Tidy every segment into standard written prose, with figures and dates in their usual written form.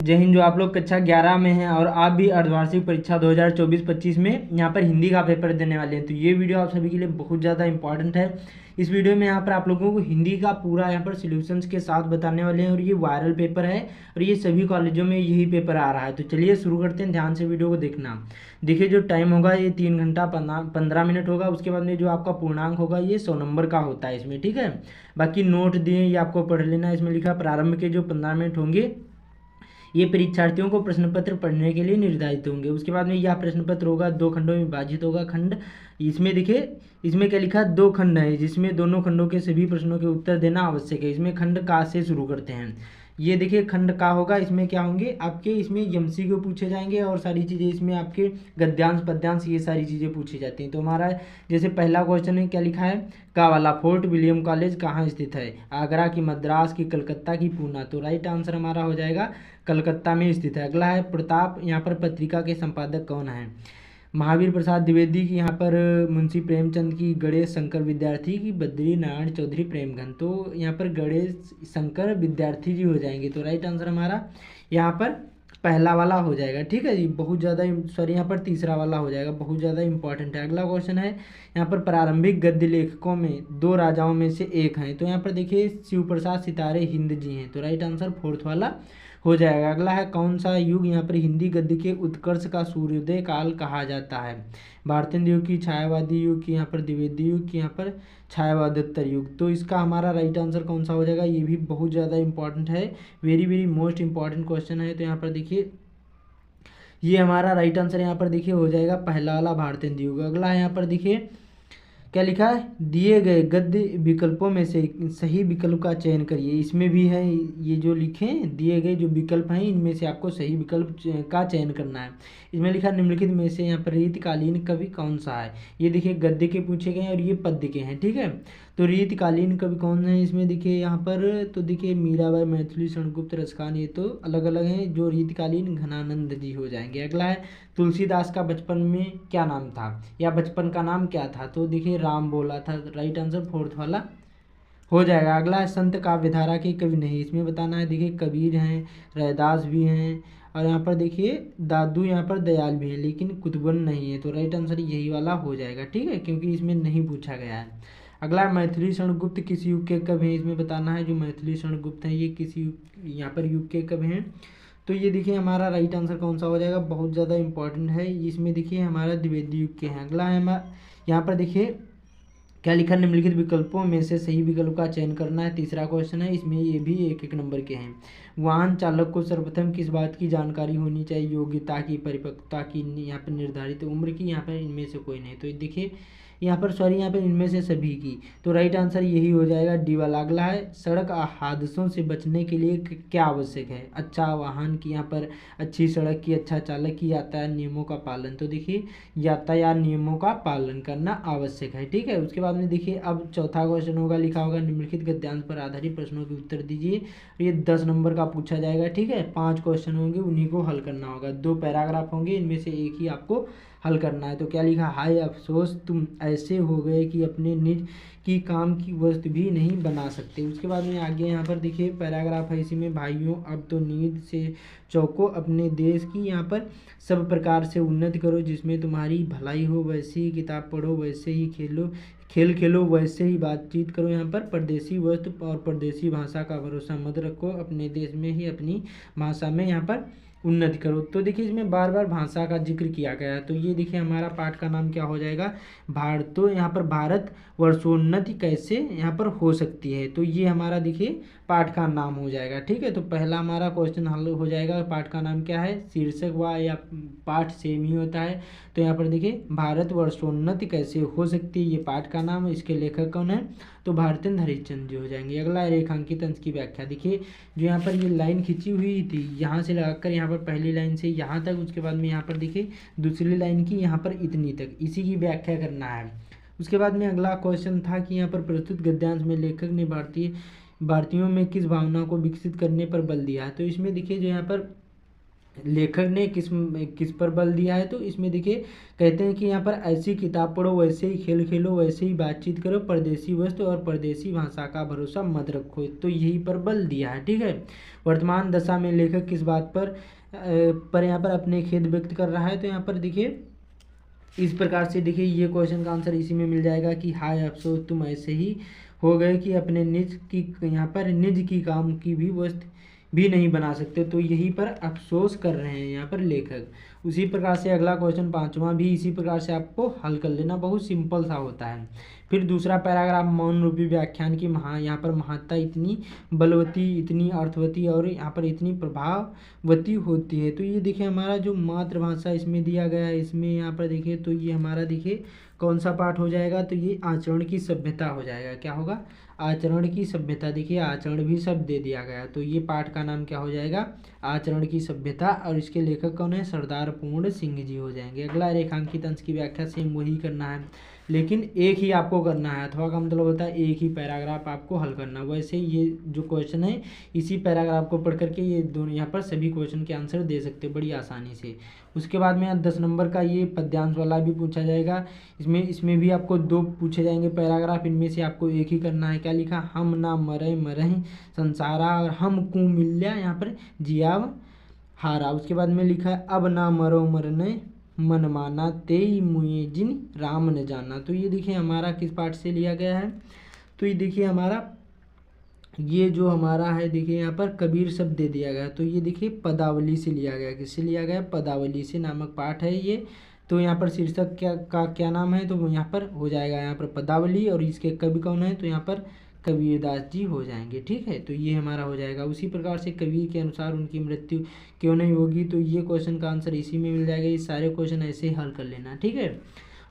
जय हिंद। जो आप लोग कक्षा 11 में हैं और आप भी अर्धवार्षिक परीक्षा 2024-25 में यहाँ पर हिंदी का पेपर देने वाले हैं, तो ये वीडियो आप सभी के लिए बहुत ज़्यादा इंपॉर्टेंट है। इस वीडियो में यहाँ पर आप लोगों को हिंदी का पूरा यहाँ पर सॉल्यूशंस के साथ बताने वाले हैं और ये वायरल पेपर है और ये सभी कॉलेजों में यही पेपर आ रहा है। तो चलिए शुरू करते हैं, ध्यान से वीडियो को देखना। देखिए जो टाइम होगा ये 3 घंटा 15 मिनट होगा। उसके बाद में जो आपका पूर्णांक होगा ये 100 नंबर का होता है इसमें, ठीक है। बाकी नोट दिए ये आपको पढ़ लेना है। इसमें लिखा प्रारंभ के जो 15 मिनट होंगे ये परीक्षार्थियों को प्रश्न पत्र पढ़ने के लिए निर्धारित होंगे। उसके बाद में यह प्रश्न पत्र होगा 2 खंडों में विभाजित होगा। खंड इसमें देखिए, इसमें क्या लिखा है, 2 खंड है जिसमें दोनों खंडों के सभी प्रश्नों के उत्तर देना आवश्यक है। इसमें खंड का से शुरू करते हैं। ये देखिए खंड का होगा, इसमें क्या होंगे आपके, इसमें एमसीक्यू पूछे जाएंगे और सारी चीज़ें इसमें आपके गद्यांश पद्यांश ये सारी चीज़ें पूछी जाती हैं। तो हमारा जैसे पहला क्वेश्चन है, क्या लिखा है, का वाला फोर्ट विलियम कॉलेज कहाँ स्थित है, आगरा की, मद्रास की, कलकत्ता की, पूना। तो राइट आंसर हमारा हो जाएगा कलकत्ता में स्थित है। अगला है प्रताप यहाँ पर पत्रिका के संपादक कौन है, महावीर प्रसाद द्विवेदी की, यहाँ पर मुंशी प्रेमचंद की, गणेश शंकर विद्यार्थी की, बद्री नारायण चौधरी प्रेमघन। तो यहाँ पर गणेश शंकर विद्यार्थी जी हो जाएंगे। तो राइट आंसर हमारा यहाँ पर पहला वाला हो जाएगा, ठीक है जी। बहुत ज़्यादा सॉरी, यहाँ पर तीसरा वाला हो जाएगा, बहुत ज़्यादा इंपॉर्टेंट है। अगला क्वेश्चन है, यहाँ पर प्रारंभिक गद्य लेखकों में 2 राजाओं में से एक हैं। तो यहाँ पर देखिए शिव प्रसाद सितारे हिंद जी हैं। तो राइट आंसर 4th वाला हो जाएगा। अगला है, कौन सा युग यहाँ पर हिंदी गद्य के उत्कर्ष का सूर्योदय काल कहा जाता है, भारतेंद्र युग की, छायावादी युग की, यहाँ पर द्विवेदी युग की, यहाँ पर छायावादोत्तर युग। तो इसका हमारा राइट आंसर कौन सा हो जाएगा, ये भी बहुत ज़्यादा इंपॉर्टेंट है, very very most important question है। तो यहाँ पर देखिए ये हमारा राइट आंसर यहाँ पर देखिए हो जाएगा पहला वाला भारतेंद्र युग। अगला है यहाँ पर देखिए क्या लिखा है, दिए गए गद्य विकल्पों में से सही विकल्प का चयन करिए। इसमें भी है ये जो लिखे दिए गए जो विकल्प हैं इनमें से आपको सही विकल्प का चयन करना है। इसमें लिखा निम्नलिखित में से यहाँ पर रीतकालीन कवि कौन सा है। ये देखिए गद्य के पूछे गए हैं और ये पद्य के हैं, ठीक है। तो रीतकालीन कवि कौन है इसमें देखिए यहाँ पर, तो देखिए मीराबाई, मैथिली, शरणगुप्त, रसखान, ये तो अलग अलग हैं। जो रीतकालीन घनानंद जी हो जाएंगे। अगला है, तुलसीदास का बचपन में क्या नाम था या बचपन का नाम क्या था। तो देखिए राम बोला था। राइट आंसर 4th वाला हो जाएगा। अगला है, संत काव्यधारा के कवि नहीं। इसमें बताना है, देखिए कबीर हैं, रैदास भी हैं और यहाँ पर देखिए दादू, यहाँ पर दयाल भी है, लेकिन कुतुबन नहीं है। तो राइट आंसर यही वाला हो जाएगा, ठीक है, क्योंकि इसमें नहीं पूछा गया है। अगला है, मैथिली शरणगुप्त किस युग के कवि हैं। इसमें बताना है जो मैथिली शरणगुप्त हैं ये किस युग, यहाँ पर युग के कवि हैं। तो ये देखिए हमारा राइट आंसर कौन सा हो जाएगा, बहुत ज़्यादा इंपॉर्टेंट है। इसमें देखिए हमारा द्विवेदी युग के हैं। अगला है हमारा यहाँ पर देखिए क्या लिखा, निम्नलिखित विकल्पों में से सही विकल्प का चयन करना है। तीसरा क्वेश्चन है, इसमें ये भी 1-1 नंबर के हैं। वाहन चालक को सर्वप्रथम किस बात की जानकारी होनी चाहिए, योग्यता की, परिपक्वता की, यहाँ पर निर्धारित उम्र की, यहाँ पर इनमें से कोई नहीं। तो देखिए यहाँ पर सॉरी, यहाँ पर इनमें से सभी की। तो राइट आंसर यही हो जाएगा डी वाला। अगला है, सड़क हादसों से बचने के लिए क्या आवश्यक है, अच्छा वाहन की, यहाँ पर अच्छी सड़क की, अच्छा चालक की, यातायात नियमों का पालन। तो देखिए यातायात नियमों का पालन करना आवश्यक है, ठीक है। उसके बाद में देखिए अब चौथा क्वेश्चन होगा, लिखा होगा निम्नलिखित गद्यांश पर आधारित प्रश्नों के उत्तर दीजिए। ये 10 नंबर का पूछा जाएगा, ठीक है। 5 क्वेश्चन होंगे, उन्हीं को हल करना होगा। 2 पैराग्राफ होंगे, इनमें से एक ही आपको हल करना है। तो क्या लिखा, हाय अफसोस तुम ऐसे हो गए कि अपने निज की काम की वस्तु भी नहीं बना सकते। उसके बाद में आगे यहाँ पर देखिए पैराग्राफ है, इसी में भाइयों अब तो नींद से चौंको, अपने देश की यहाँ पर सब प्रकार से उन्नति करो, जिसमें तुम्हारी भलाई हो, वैसे ही किताब पढ़ो, वैसे ही खेल खेलो, वैसे ही बातचीत करो। यहाँ पर परदेसी वस्तु और परदेसी भाषा का भरोसा मत रखो, अपने देश में ही अपनी भाषा में यहाँ पर उन्नति करो। तो देखिए इसमें बार बार भाषा का जिक्र किया गया है। तो ये देखिए हमारा पाठ का नाम क्या हो जाएगा, भारत। तो यहाँ पर भारत वर्षोन्नति कैसे यहाँ पर हो सकती है, तो ये हमारा देखिए पाठ का नाम हो जाएगा, ठीक है। तो पहला हमारा क्वेश्चन हल हो जाएगा, पाठ का नाम क्या है, शीर्षक व या पाठ सेम ही होता है। तो यहाँ पर देखिए भारत वर्षोन्नति कैसे हो सकती है, ये पाठ का नाम है। इसके लेखक कौन है, तो भारतेंद्र हरिश्चंद्र जी हो जाएंगे। अगला रेखांकित अंश की व्याख्या। देखिए जो यहाँ पर ये लाइन खींची हुई थी, यहाँ से लगाकर यहाँ पर पहली लाइन से यहाँ तक, उसके बाद में यहाँ पर देखिए दूसरी लाइन की यहाँ पर इतनी तक, इसी की व्याख्या करना है। उसके बाद में अगला क्वेश्चन था कि यहाँ पर प्रस्तुत गद्यांश में लेखक ने भारतीयों में किस भावना को विकसित करने पर बल दिया है। तो इसमें देखिए जो यहाँ पर लेखक ने किस किस पर बल दिया है, तो इसमें देखिए कहते हैं कि यहाँ पर ऐसी किताब पढ़ो, वैसे ही खेल खेलो, वैसे ही बातचीत करो, परदेसी वस्त्र और परदेसी भाषा का भरोसा मत रखो, तो यही पर बल दिया है। ठीक है, वर्तमान दशा में लेखक किस बात पर यहाँ पर अपने खेद व्यक्त कर रहा है, तो यहाँ पर देखिए इस प्रकार से देखिए ये क्वेश्चन का आंसर इसी में मिल जाएगा कि हाय अफसोस तुम ऐसे ही हो गए कि अपने निज की यहाँ पर निज की काम की भी वस्तु भी नहीं बना सकते, तो यही पर अफसोस कर रहे हैं यहाँ पर लेखक। उसी प्रकार से अगला क्वेश्चन पांचवा भी इसी प्रकार से आपको हल कर लेना, बहुत सिंपल सा होता है। फिर दूसरा पैराग्राफ, मौन रूपी व्याख्यान की यहाँ पर महत्ता इतनी बलवती, इतनी अर्थवती और यहाँ पर इतनी प्रभाववती होती है। तो ये देखिए हमारा जो मातृभाषा इसमें दिया गया है, इसमें यहाँ पर देखिए तो ये हमारा देखिए कौन सा पाठ हो जाएगा, तो ये आचरण की सभ्यता हो जाएगा। क्या होगा, आचरण की सभ्यता। देखिए आचरण भी शब्द दे दिया गया, तो ये पाठ का नाम क्या हो जाएगा, आचरण की सभ्यता, और इसके लेखक कौन है, सरदार पूर्ण सिंह जी हो जाएंगे। अगला रेखांकित अंश की व्याख्या सेम वही करना है, लेकिन एक ही आपको करना है, अथवा का मतलब होता है एक ही पैराग्राफ आपको हल करना। वैसे ये जो क्वेश्चन है इसी पैराग्राफ को पढ़ करके ये दोनों यहाँ पर सभी क्वेश्चन के आंसर दे सकते हैं बड़ी आसानी से। उसके बाद में 10 नंबर का ये पद्यांश वाला भी पूछा जाएगा। इसमें भी आपको 2 पूछे जाएंगे पैराग्राफ, इनमें से आपको एक ही करना है। क्या लिखा, हम ना मरे मरहि संसारा, और हम कु मिल्या यहाँ पर जियाव हारा। उसके बाद में लिखा है अब ना मरो मरने मन माना तेई मुए जिन राम न जाना। तो ये देखिए हमारा किस पाठ से लिया गया है, तो ये देखिए हमारा ये जो हमारा है देखिए यहाँ पर कबीर शब्द दे दिया गया, तो ये देखिए पदावली से लिया गया। किससे लिया गया, पदावली से नामक पाठ है ये। तो यहाँ पर शीर्षक क्या नाम है, तो यहाँ पर हो जाएगा यहाँ पर पदावली, और इसके कवि कौन है, तो यहाँ पर कबीरदास जी हो जाएंगे। ठीक है, तो ये हमारा हो जाएगा। उसी प्रकार से कबीर के अनुसार उनकी मृत्यु क्यों नहीं होगी, तो ये क्वेश्चन का आंसर इसी में मिल जाएगा। ये सारे क्वेश्चन ऐसे ही हल कर लेना। ठीक है,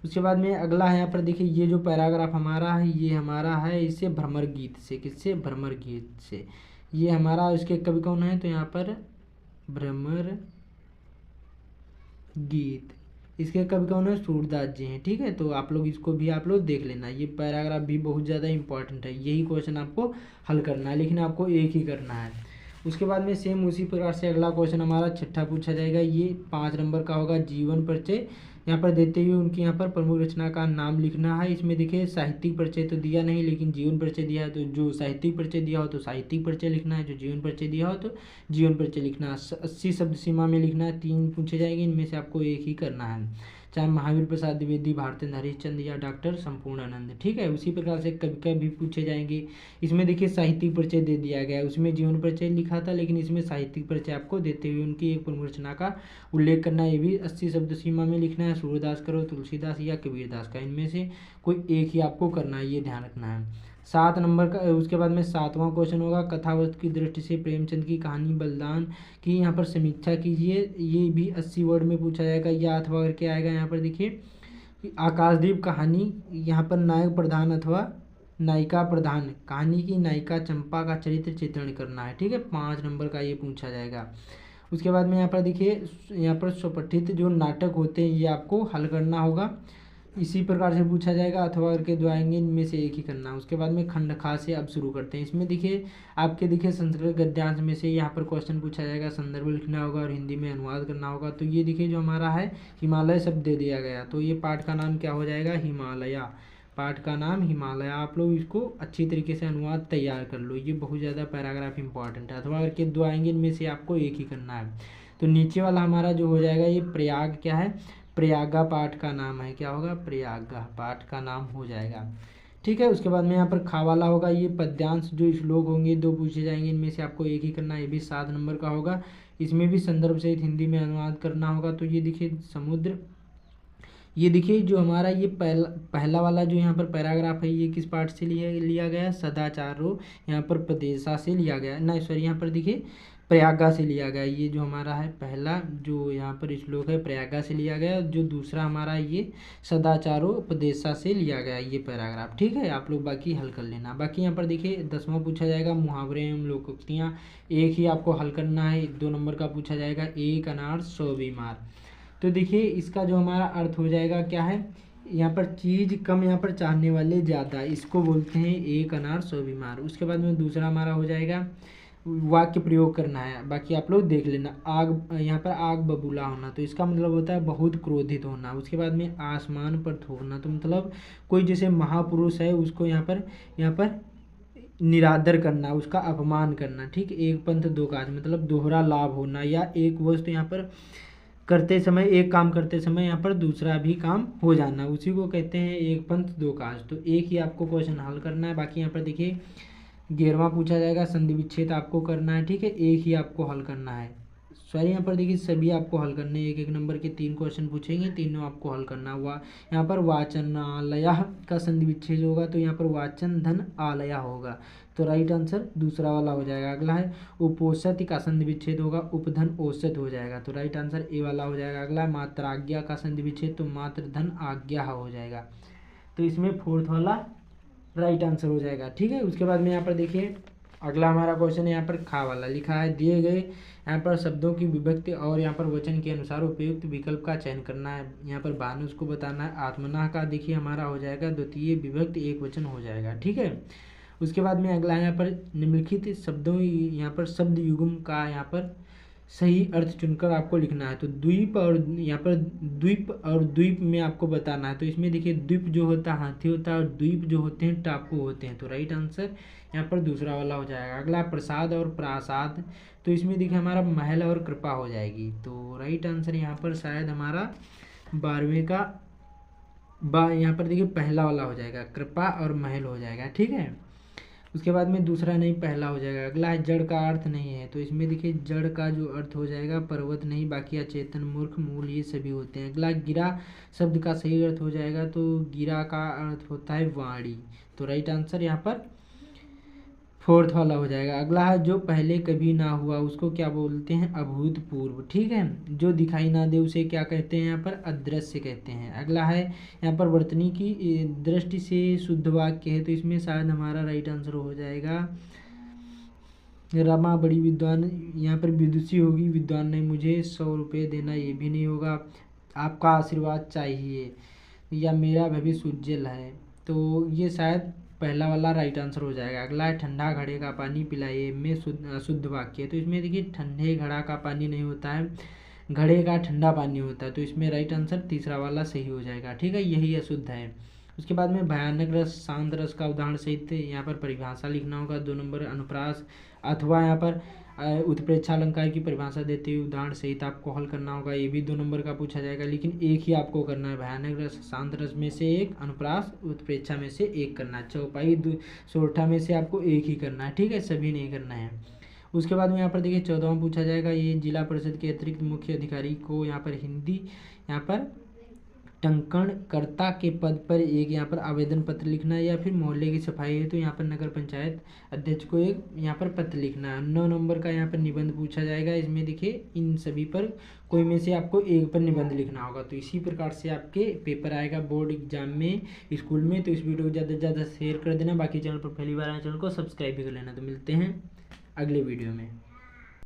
उसके बाद में अगला है यहाँ पर देखिए ये जो पैराग्राफ हमारा है ये हमारा है इससे भ्रमर गीत से, किससे, भ्रमर गीत से। ये हमारा इसके कवि कौन है, तो यहाँ पर भ्रमर गीत, इसके कवि कौन है, सूरदास जी हैं। ठीक है, तो आप लोग इसको भी आप लोग देख लेना, ये पैराग्राफ भी बहुत ज़्यादा इंपॉर्टेंट है। यही क्वेश्चन आपको हल करना है, लेकिन आपको एक ही करना है। उसके बाद में सेम उसी प्रकार से अगला क्वेश्चन हमारा छठा पूछा जाएगा। ये 5 नंबर का होगा, जीवन परिचय यहाँ पर देते हुए उनकी यहाँ पर प्रमुख रचना का नाम लिखना है। इसमें देखिए साहित्यिक परिचय तो दिया नहीं, लेकिन जीवन परिचय दिया है, तो जो साहित्यिक परिचय दिया हो तो साहित्यिक परिचय लिखना है, जो जीवन परिचय दिया हो तो जीवन परिचय लिखना है। 80 शब्द सीमा में लिखना है। 3 पूछे जाएंगे, इनमें से आपको एक ही करना है, चाहे महावीर प्रसाद द्विवेदी, भारतेंद्र हरिश्चंद्र या डॉक्टर संपूर्णानंद। ठीक है, उसी प्रकार से कविता भी पूछे जाएंगे। इसमें देखिए साहित्यिक परिचय दे दिया गया है, उसमें जीवन परिचय लिखा था, लेकिन इसमें साहित्यिक परिचय आपको देते हुए उनकी एक प्रमुख रचना का उल्लेख करना है। ये भी 80 शब्द सीमा में लिखना है। सूरदास करो, तुलसीदास या कबीरदास का, इनमें से कोई एक ही आपको करना है, ये ध्यान रखना है। 7 नंबर का उसके बाद में 7वां क्वेश्चन होगा, कथावस्तु की दृष्टि से प्रेमचंद की कहानी बलिदान की यहाँ पर समीक्षा कीजिए। ये भी 80 वर्ड में पूछा जाएगा, या अथवा करके आएगा। यहाँ पर देखिए आकाशदीप कहानी, यहाँ पर नायक प्रधान अथवा नायिका प्रधान, कहानी की नायिका चंपा का चरित्र चित्रण करना है। ठीक है, 5 नंबर का ये पूछा जाएगा। उसके बाद में यहाँ पर देखिए यहाँ पर स्वपठित जो नाटक होते हैं ये आपको हल करना होगा, इसी प्रकार से पूछा जाएगा, अथवा करके जो आएंगे इनमें से एक ही करना है। उसके बाद में खंड खा से अब शुरू करते हैं। इसमें देखिए आपके देखिए संस्कृत गद्यांश में से यहाँ पर क्वेश्चन पूछा जाएगा, संदर्भ लिखना होगा और हिंदी में अनुवाद करना होगा। तो ये देखिए जो हमारा है हिमालय शब्द दे दिया गया, तो ये पाठ का नाम क्या हो जाएगा, हिमालय। पाठ का नाम हिमालय। आप लोग इसको अच्छी तरीके से अनुवाद तैयार कर लो, ये बहुत ज़्यादा पैराग्राफ इंपॉर्टेंट है। अथवा करके 2 आएंगे, इनमें से आपको एक ही करना है। तो नीचे वाला हमारा जो हो जाएगा ये प्रयाग क्या है, प्रयागा पाठ का नाम है। क्या होगा, प्रयागा पाठ का नाम हो जाएगा। ठीक है, उसके बाद में यहाँ पर खा वाला होगा, ये पद्यांश जो श्लोक होंगे 2 पूछे जाएंगे, इनमें से आपको एक ही करना है। ये भी 7 नंबर का होगा, इसमें भी संदर्भ सहित हिंदी में अनुवाद करना होगा। तो ये देखिए समुद्र, ये देखिए जो हमारा ये पहला वाला जो यहाँ पर पैराग्राफ है ये किस पाठ से लिया गया है, सदाचारो यहाँ पर प्रदेशा से लिया गया है, ना सॉरी यहाँ पर देखिए प्रयागा से लिया गया। ये जो हमारा है पहला जो यहाँ पर श्लोक है प्रयागा से लिया गया, जो दूसरा हमारा ये सदाचारो उपदेशा से लिया गया ये पैराग्राफ। ठीक है, आप लोग बाकी हल कर लेना। बाकी यहाँ पर देखिए 10वां पूछा जाएगा, मुहावरे एवं लोकोक्तियाँ, एक ही आपको हल करना है। 2 नंबर का पूछा जाएगा, एक अनार 100 बीमार। तो देखिए इसका जो हमारा अर्थ हो जाएगा क्या है, यहाँ पर चीज़ कम, यहाँ पर चाहने वाले ज़्यादा, इसको बोलते हैं एक अनार 100 बीमार। उसके बाद में दूसरा हमारा हो जाएगा, वाक्य प्रयोग करना है, बाकी आप लोग देख लेना। आग, यहाँ पर आग बबूला होना, तो इसका मतलब होता है बहुत क्रोधित होना। उसके बाद में आसमान पर थूकना, तो मतलब कोई जैसे महापुरुष है उसको यहाँ पर निरादर करना, उसका अपमान करना। ठीक, एक पंथ दो काज, मतलब दोहरा लाभ होना, या एक वस्तु यहाँ पर करते समय, एक काम करते समय यहाँ पर दूसरा भी काम हो जाना, उसी को कहते हैं एक पंथ दो काज। तो एक ही आपको क्वेश्चन हल करना है। बाकी यहाँ पर देखिए 11वां पूछा जाएगा, संधि विच्छेद आपको करना है। ठीक है, एक ही आपको हल करना है। सॉरी, यहाँ पर देखिए सभी आपको हल करने, एक एक नंबर के 3 क्वेश्चन पूछेंगे, तीनों आपको हल करना हुआ। यहाँ पर वाचनालय का संधि विच्छेद होगा, तो यहाँ पर वाचन धन आलया होगा, तो राइट आंसर दूसरा वाला हो जाएगा। अगला है उपोषति का संधि विच्छेद होगा, उपधन औसत हो जाएगा, तो राइट आंसर ए वाला हो जाएगा। अगला है मात्राज्ञा का संधि विच्छेद, तो मात्र धन आज्ञा हो जाएगा, तो इसमें फोर्थ वाला राइट आंसर हो जाएगा। ठीक है, उसके बाद में यहाँ पर देखिए अगला हमारा क्वेश्चन है, यहाँ पर खा वाला लिखा है, दिए गए यहाँ पर शब्दों की विभक्ति और यहाँ पर वचन के अनुसार उपयुक्त विकल्प का चयन करना है। यहाँ पर भानुष को बताना है। आत्मना का देखिए हमारा हो जाएगा द्वितीय विभक्ति एक वचन हो जाएगा। ठीक है, उसके बाद में अगला यहाँ पर निम्नलिखित शब्दों, यहाँ पर शब्द युग्म का यहाँ पर सही अर्थ चुनकर आपको लिखना है। तो द्वीप और यहाँ पर द्वीप और द्वीप में आपको बताना है। तो इसमें देखिए द्वीप जो होता है हाथी होता है, और द्वीप जो होते हैं टापू होते हैं, तो राइट आंसर यहाँ पर दूसरा वाला हो जाएगा। अगला प्रसाद और प्रासाद, तो इसमें देखिए हमारा महल और कृपा हो जाएगी, तो राइट आंसर यहाँ पर शायद हमारा 12वें का यहाँ पर देखिए पहला वाला हो जाएगा, कृपा और महल हो जाएगा। ठीक है, उसके बाद में दूसरा नहीं पहला हो जाएगा। अगला है जड़ का अर्थ नहीं है, तो इसमें देखिए जड़ का जो अर्थ हो जाएगा पर्वत नहीं, बाकी अचेतन, मूर्ख, मूल, ये सभी होते हैं। अगला गिरा शब्द का सही अर्थ हो जाएगा, तो गिरा का अर्थ होता है वाणी, तो राइट आंसर यहाँ पर फोर्थ वाला हो जाएगा। अगला है जो पहले कभी ना हुआ उसको क्या बोलते हैं, अभूतपूर्व। ठीक है, जो दिखाई ना दे उसे क्या कहते हैं, यहाँ पर अदृश्य कहते हैं। अगला है यहाँ पर वर्तनी की दृष्टि से शुद्ध वाक्य है, तो इसमें शायद हमारा राइट आंसर हो जाएगा रमा बड़ी विद्वान, यहाँ पर विदुषी होगी, विद्वान नहीं, मुझे 100 रुपये देना, ये भी नहीं होगा, आपका आशीर्वाद चाहिए, या मेरा भविष्य उज्जवल है, तो ये शायद पहला वाला राइट आंसर हो जाएगा। अगला है ठंडा घड़े का पानी पिलाइए में शुद्ध वाक्य है, तो इसमें देखिए ठंडे घड़ा का पानी नहीं होता है, घड़े का ठंडा पानी होता है, तो इसमें राइट आंसर तीसरा वाला सही हो जाएगा। ठीक है, यही अशुद्ध है। उसके बाद में भयानक रस, शांत रस का उदाहरण सहित यहाँ पर परिभाषा लिखना होगा। 2 नंबर अनुप्रास अथवा यहाँ पर उत्प्रेक्षा अलंकार की परिभाषा देते हुए उदाहरण सहित आपको हल करना होगा, ये भी 2 नंबर का पूछा जाएगा, लेकिन एक ही आपको करना है। भयानक रस, शांत रस में से एक, अनुप्रास उत्प्रेक्षा में से एक करना है, चौपाई सोरठा में से आपको एक ही करना है। ठीक है, सभी नहीं करना है। उसके बाद में यहाँ पर देखिए 14वां पूछा जाएगा, ये जिला परिषद के अतिरिक्त मुख्य अधिकारी को यहाँ पर हिंदी यहाँ पर टंकणकर्ता के पद पर एक यहाँ पर आवेदन पत्र लिखना है, या फिर मोहल्ले की सफाई है तो यहाँ पर नगर पंचायत अध्यक्ष को एक यहाँ पर पत्र लिखना है। 9 नंबर का यहाँ पर निबंध पूछा जाएगा, इसमें देखिए इन सभी पर कोई में से आपको एक पर निबंध लिखना होगा। तो इसी प्रकार से आपके पेपर आएगा बोर्ड एग्जाम में, स्कूल में। तो इस वीडियो को ज़्यादा से ज़्यादा शेयर कर देना, बाकी चैनल पर पहली बार आए चैनल को सब्सक्राइब भी कर लेना। तो मिलते हैं अगले वीडियो में।